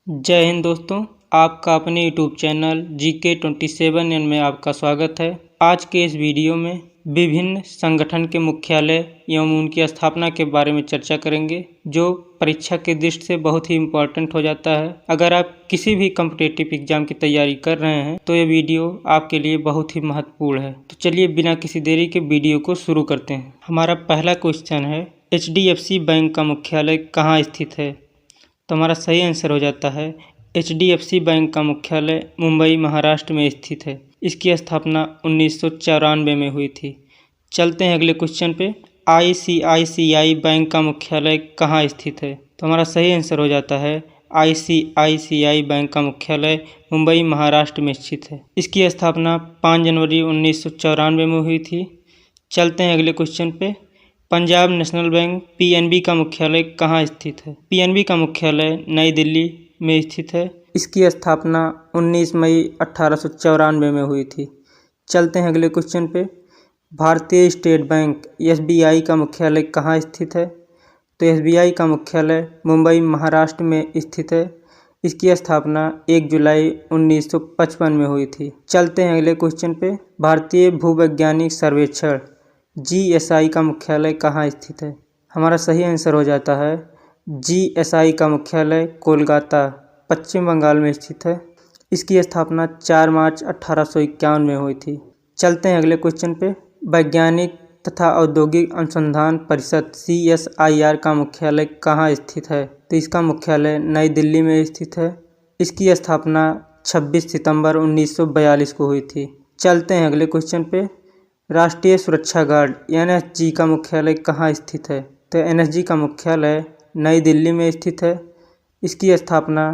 जय हिंद दोस्तों, आपका अपने यूट्यूब चैनल GK27N में आपका स्वागत है। आज के इस वीडियो में विभिन्न संगठन के मुख्यालय एवं उनकी स्थापना के बारे में चर्चा करेंगे, जो परीक्षा की दृष्टि से बहुत ही इम्पोर्टेंट हो जाता है। अगर आप किसी भी कॉम्पिटिटिव एग्जाम की तैयारी कर रहे हैं तो ये वीडियो आपके लिए बहुत ही महत्वपूर्ण है। तो चलिए बिना किसी देरी के वीडियो को शुरू करते हैं। हमारा पहला क्वेश्चन है, HDFC बैंक का मुख्यालय कहाँ स्थित है? तो हमारा सही आंसर हो जाता है HDFC बैंक का मुख्यालय मुंबई महाराष्ट्र में स्थित है। इसकी स्थापना 1994 में हुई थी। चलते हैं अगले क्वेश्चन पे। ICICI बैंक का मुख्यालय कहाँ स्थित है? तो हमारा सही आंसर हो जाता है ICICI बैंक का मुख्यालय मुंबई महाराष्ट्र में स्थित है। इसकी स्थापना 5 जनवरी 1994 में हुई थी। चलते हैं अगले क्वेश्चन पे। पंजाब नेशनल बैंक PNB का मुख्यालय कहाँ स्थित है? PNB का मुख्यालय नई दिल्ली में स्थित है। इसकी स्थापना 19 मई 1894 में हुई थी। चलते हैं अगले क्वेश्चन पे। भारतीय स्टेट बैंक SBI का मुख्यालय कहाँ स्थित है? तो SBI का मुख्यालय मुंबई महाराष्ट्र में स्थित है। इसकी स्थापना 1 जुलाई 1955 में हुई थी। चलते हैं अगले क्वेश्चन पे। भारतीय भूवैज्ञानिक सर्वेक्षण GSI का मुख्यालय कहाँ स्थित है? हमारा सही आंसर हो जाता है GSI का मुख्यालय कोलकाता पश्चिम बंगाल में स्थित है। इसकी स्थापना 4 मार्च 1851 में हुई थी। चलते हैं अगले क्वेश्चन पे। वैज्ञानिक तथा औद्योगिक अनुसंधान परिषद CSIR का मुख्यालय कहाँ स्थित है? तो इसका मुख्यालय नई दिल्ली में स्थित है। इसकी स्थापना 26 सितंबर 1942 को हुई थी। चलते हैं अगले क्वेश्चन पे। राष्ट्रीय सुरक्षा गार्ड NSG का मुख्यालय कहाँ स्थित है? तो NSG का मुख्यालय नई दिल्ली में स्थित है। इसकी स्थापना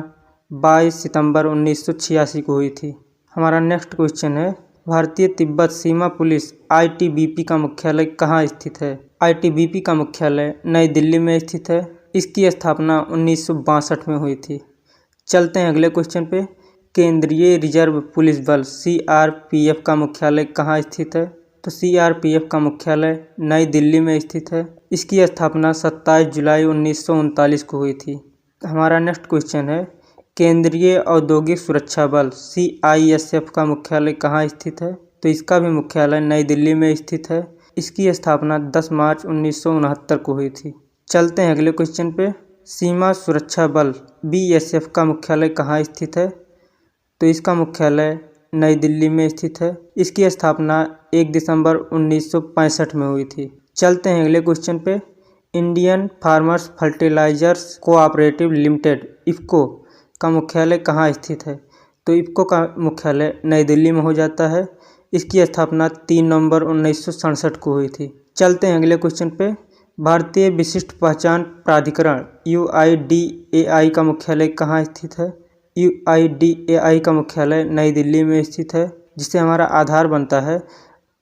22 सितंबर 1986 को हुई थी। हमारा नेक्स्ट क्वेश्चन है, भारतीय तिब्बत सीमा पुलिस ITBP का मुख्यालय कहाँ स्थित है? ITBP का मुख्यालय नई दिल्ली में स्थित है। इसकी स्थापना 1962 में हुई थी। चलते हैं अगले क्वेश्चन पे। केंद्रीय रिजर्व पुलिस बल CRPF का मुख्यालय कहाँ स्थित है? तो CRPF का मुख्यालय नई दिल्ली में स्थित है। इसकी स्थापना 27 जुलाई 1939 को हुई थी। हमारा नेक्स्ट क्वेश्चन है, केंद्रीय औद्योगिक सुरक्षा बल CISF का मुख्यालय कहाँ स्थित है? तो इसका भी मुख्यालय नई दिल्ली में स्थित है। इसकी स्थापना 10 मार्च 1969 को हुई थी। चलते हैं अगले क्वेश्चन पे। सीमा सुरक्षा बल BSF का मुख्यालय कहाँ स्थित है? तो इसका मुख्यालय नई दिल्ली में स्थित है। इसकी स्थापना 1 दिसंबर 1965 में हुई थी। चलते हैं अगले क्वेश्चन पे। Indian farmers fertilisers cooperative limited IFFCO का मुख्यालय कहाँ स्थित है? तो IFFCO का मुख्यालय नई दिल्ली में हो जाता है। इसकी स्थापना 3 नवंबर 1967 को हुई थी। चलते हैं अगले क्वेश्चन पे। भारतीय विशिष्ट पहचान प्राधिकरण UIDAI का मुख्यालय कहाँ स्थित है? UIDAI का मुख्यालय नई दिल्ली में स्थित है, जिससे हमारा आधार बनता है।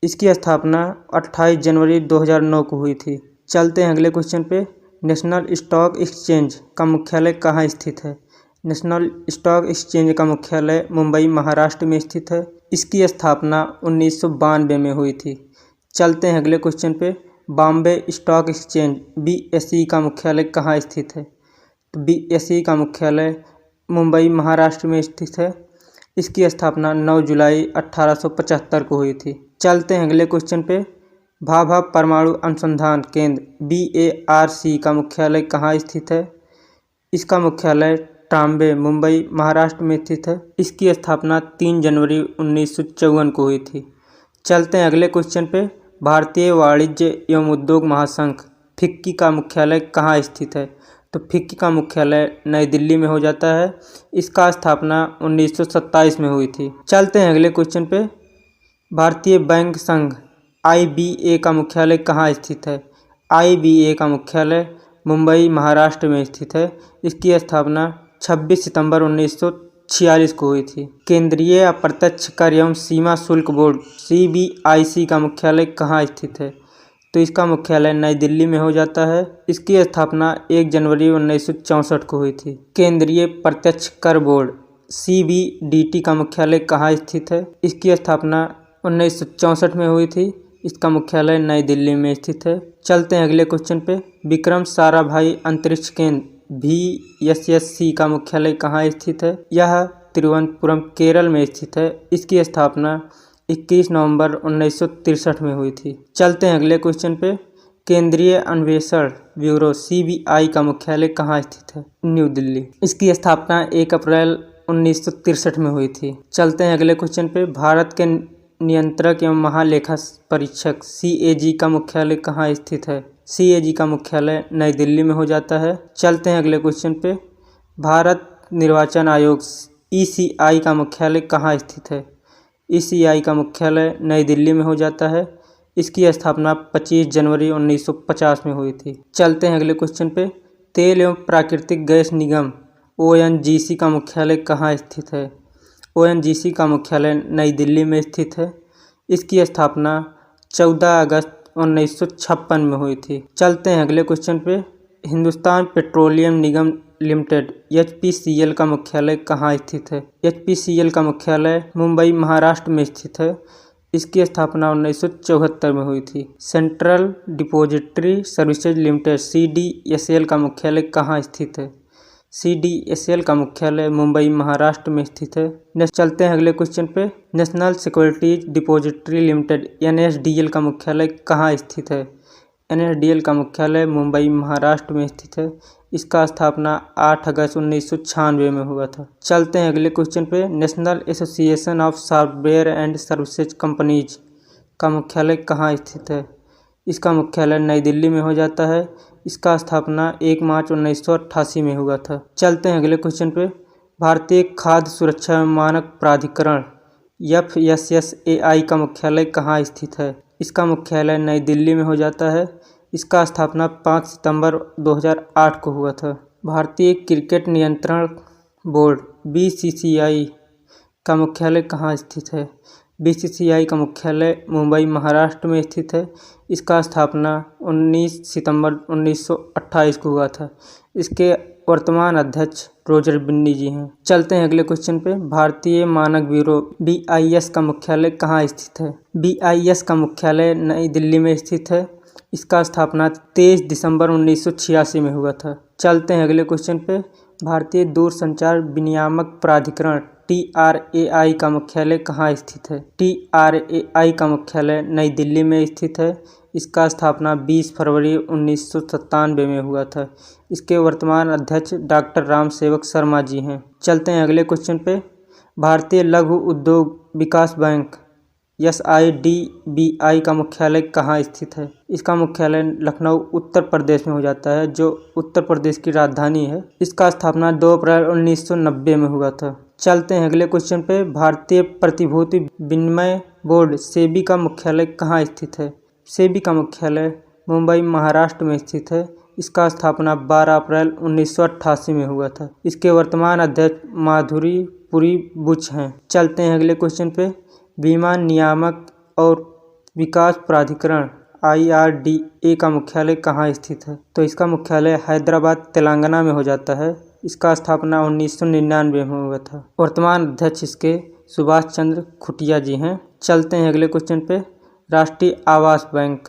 इसकी स्थापना 28 जनवरी 2009 को हुई थी। चलते हैं अगले क्वेश्चन पे। नेशनल स्टॉक एक्सचेंज का मुख्यालय कहाँ स्थित है? नेशनल स्टॉक एक्सचेंज का मुख्यालय मुंबई महाराष्ट्र में स्थित है। इसकी स्थापना 1992 में हुई थी। चलते हैं अगले क्वेश्चन पे। बॉम्बे स्टॉक एक्सचेंज BSE का मुख्यालय कहाँ स्थित है? तो BSE का मुख्यालय मुंबई महाराष्ट्र में स्थित है। इसकी स्थापना 9 जुलाई 1875 को हुई थी। चलते हैं अगले क्वेश्चन पे। भाभा परमाणु अनुसंधान केंद्र BARC का मुख्यालय कहाँ स्थित है? इसका मुख्यालय ट्राम्बे मुंबई महाराष्ट्र में स्थित है। इसकी स्थापना 3 जनवरी 1954 को हुई थी। चलते हैं अगले क्वेश्चन पे। भारतीय वाणिज्य एवं उद्योग महासंघ FICCI का मुख्यालय कहाँ स्थित है? तो FICCI का मुख्यालय नई दिल्ली में हो जाता है। इसका स्थापना 1927 में हुई थी। चलते हैं अगले क्वेश्चन पे। भारतीय बैंक संघ IBA का मुख्यालय कहाँ स्थित है? IBA का मुख्यालय मुंबई महाराष्ट्र में स्थित है। इसकी स्थापना 26 सितंबर 1946 को हुई थी। केंद्रीय अप्रत्यक्ष कर एवं सीमा शुल्क बोर्ड CBIC का मुख्यालय कहाँ स्थित है? तो इसका मुख्यालय नई दिल्ली में हो जाता है। इसकी स्थापना 1 जनवरी 1964 को हुई थी। केंद्रीय प्रत्यक्ष कर बोर्ड CBDT का मुख्यालय कहाँ स्थित है? इसकी स्थापना 1964 में हुई थी। इसका मुख्यालय नई दिल्ली में स्थित है। चलते हैं अगले क्वेश्चन पे। विक्रम साराभाई अंतरिक्ष केंद्र VSSC का मुख्यालय कहाँ स्थित है? यह तिरुवनंतपुरम केरल में स्थित है। इसकी स्थापना 21 नवंबर 1963 में हुई थी। चलते हैं अगले क्वेश्चन पे। केंद्रीय अन्वेषण ब्यूरो CBI का मुख्यालय कहाँ स्थित है? न्यू दिल्ली। इसकी स्थापना 1 अप्रैल 1963 में हुई थी। चलते हैं अगले क्वेश्चन पे। भारत के नियंत्रक एवं महालेखा परीक्षक CAG का मुख्यालय कहाँ स्थित है? CAG का मुख्यालय नई दिल्ली में हो जाता है। चलते हैं अगले क्वेश्चन पे। भारत निर्वाचन आयोग ECI का मुख्यालय कहाँ स्थित है? ECI का मुख्यालय नई दिल्ली में हो जाता है। इसकी स्थापना 25 जनवरी 1950 में हुई थी। चलते हैं अगले क्वेश्चन पे। तेल एवं प्राकृतिक गैस निगम ONGC का मुख्यालय कहाँ स्थित है? ONGC का मुख्यालय नई दिल्ली में स्थित है। इसकी स्थापना 14 अगस्त 1956 में हुई थी। चलते हैं अगले क्वेश्चन पे। हिंदुस्तान पेट्रोलियम निगम लिमिटेड HPCL का मुख्यालय कहाँ स्थित है? HPCL का मुख्यालय मुंबई महाराष्ट्र में स्थित है। इसकी स्थापना 1974 में हुई थी। Central depository services limited CDSL का मुख्यालय कहाँ स्थित है? CDSL का मुख्यालय मुंबई महाराष्ट्र में स्थित है। नेक्स्ट चलते हैं अगले क्वेश्चन पे। National securities depository limited NSDL का मुख्यालय कहाँ स्थित है? NSDL का मुख्यालय मुंबई महाराष्ट्र में स्थित है। इसका स्थापना 8 अगस्त 1996 में हुआ था। चलते हैं अगले क्वेश्चन पे। National association of software and services companies का मुख्यालय कहाँ स्थित है? इसका मुख्यालय नई दिल्ली में हो जाता है। इसका स्थापना 1 मार्च 1988 में हुआ था। चलते हैं अगले क्वेश्चन पे। भारतीय खाद्य सुरक्षा मानक प्राधिकरण FSSAI का मुख्यालय कहाँ स्थित है? इसका मुख्यालय नई दिल्ली में हो जाता है। इसका स्थापना 5 सितंबर 2008 को हुआ था। भारतीय क्रिकेट नियंत्रण बोर्ड BCCI का मुख्यालय कहाँ स्थित है? BCCI का मुख्यालय मुंबई महाराष्ट्र में स्थित है। इसका स्थापना 19 सितंबर 1928 को हुआ था। इसके वर्तमान अध्यक्ष रोजर बिन्नी जी हैं। चलते हैं अगले क्वेश्चन पे। भारतीय मानक ब्यूरो BIS का मुख्यालय कहाँ स्थित है? BIS का मुख्यालय नई दिल्ली में स्थित है। इसका स्थापना 23 दिसंबर 1986 में हुआ था। चलते हैं अगले क्वेश्चन पे। भारतीय दूरसंचार विनियामक प्राधिकरण TRAI का मुख्यालय कहाँ स्थित है? TRAI का मुख्यालय नई दिल्ली में स्थित है। इसका स्थापना 20 फरवरी 1997 में हुआ था। इसके वर्तमान अध्यक्ष डॉक्टर राम सेवक शर्मा जी हैं। चलते हैं अगले क्वेश्चन पे। भारतीय लघु उद्योग विकास बैंक SIDBI का मुख्यालय कहाँ स्थित है? इसका मुख्यालय लखनऊ उत्तर प्रदेश में हो जाता है, जो उत्तर प्रदेश की राजधानी है। इसका स्थापना 2 अप्रैल 1990 में हुआ था। चलते हैं अगले क्वेश्चन पे। भारतीय प्रतिभूति विनिमय बोर्ड SEBI का मुख्यालय कहाँ स्थित है? SEBI का मुख्यालय मुंबई महाराष्ट्र में स्थित है। इसका स्थापना 12 अप्रैल 1988 में हुआ था। इसके वर्तमान अध्यक्ष माधुरी पुरी बुच हैं। चलते हैं अगले क्वेश्चन पे। बीमा नियामक और विकास प्राधिकरण IRDA का मुख्यालय कहाँ स्थित है? तो इसका मुख्यालय हैदराबाद तेलंगाना में हो जाता है। इसका स्थापना 1999 में हुआ था। वर्तमान अध्यक्ष इसके सुभाष चंद्र खुटिया जी हैं। चलते हैं अगले क्वेश्चन पे। राष्ट्रीय आवास बैंक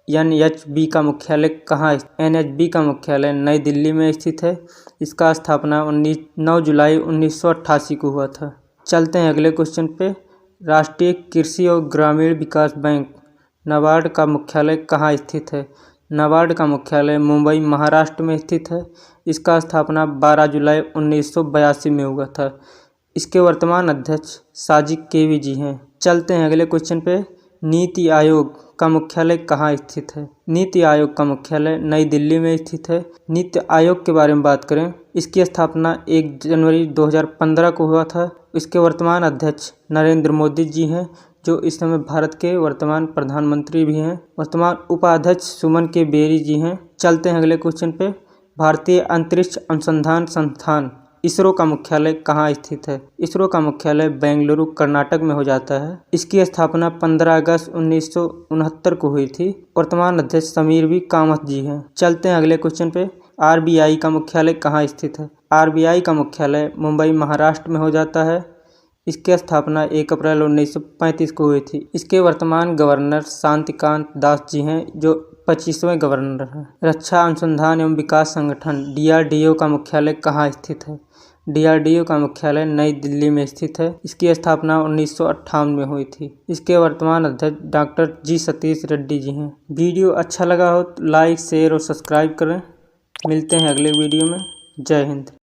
NHB का मुख्यालय कहाँ? NHB का मुख्यालय नई दिल्ली में स्थित है। इसका स्थापना 9 जुलाई 1988 को हुआ था। चलते हैं अगले क्वेश्चन पे। राष्ट्रीय कृषि और ग्रामीण विकास बैंक NABARD का मुख्यालय कहाँ स्थित है? NABARD का मुख्यालय मुंबई महाराष्ट्र में स्थित है। इसका स्थापना 12 जुलाई 1982 में हुआ था। इसके वर्तमान अध्यक्ष साजिद केवी जी हैं। चलते हैं अगले क्वेश्चन पे। नीति आयोग का मुख्यालय कहाँ स्थित है? नीति आयोग का मुख्यालय नई दिल्ली में स्थित है। नीति आयोग के बारे में बात करें, इसकी स्थापना 1 जनवरी 2015 को हुआ था। इसके वर्तमान अध्यक्ष नरेंद्र मोदी जी हैं, जो इस समय भारत के वर्तमान प्रधानमंत्री भी हैं। वर्तमान उपाध्यक्ष सुमन के बेरी जी हैं। चलते हैं अगले क्वेश्चन पे। भारतीय अंतरिक्ष अनुसंधान संस्थान इसरो का मुख्यालय कहाँ स्थित है? इसरो का मुख्यालय बेंगलुरु कर्नाटक में हो जाता है। इसकी स्थापना 15 अगस्त 1969 को हुई थी। वर्तमान अध्यक्ष समीर वी कामत जी हैं। चलते हैं अगले क्वेश्चन पे। RBI का मुख्यालय कहाँ स्थित है? RBI का मुख्यालय मुंबई महाराष्ट्र में हो जाता है। इसकी स्थापना 1 अप्रैल 1935 को हुई थी। इसके वर्तमान गवर्नर शांतिकांत दास जी हैं, जो 25वें गवर्नर हैं। रक्षा अनुसंधान एवं विकास संगठन DRDO का मुख्यालय कहाँ स्थित है? DRDO का मुख्यालय नई दिल्ली में स्थित है। इसकी स्थापना 1958 में हुई थी। इसके वर्तमान अध्यक्ष डॉक्टर G सतीश रेड्डी जी हैं। वीडियो अच्छा लगा हो तो लाइक, शेयर और सब्सक्राइब करें। मिलते हैं अगले वीडियो में। जय हिंद।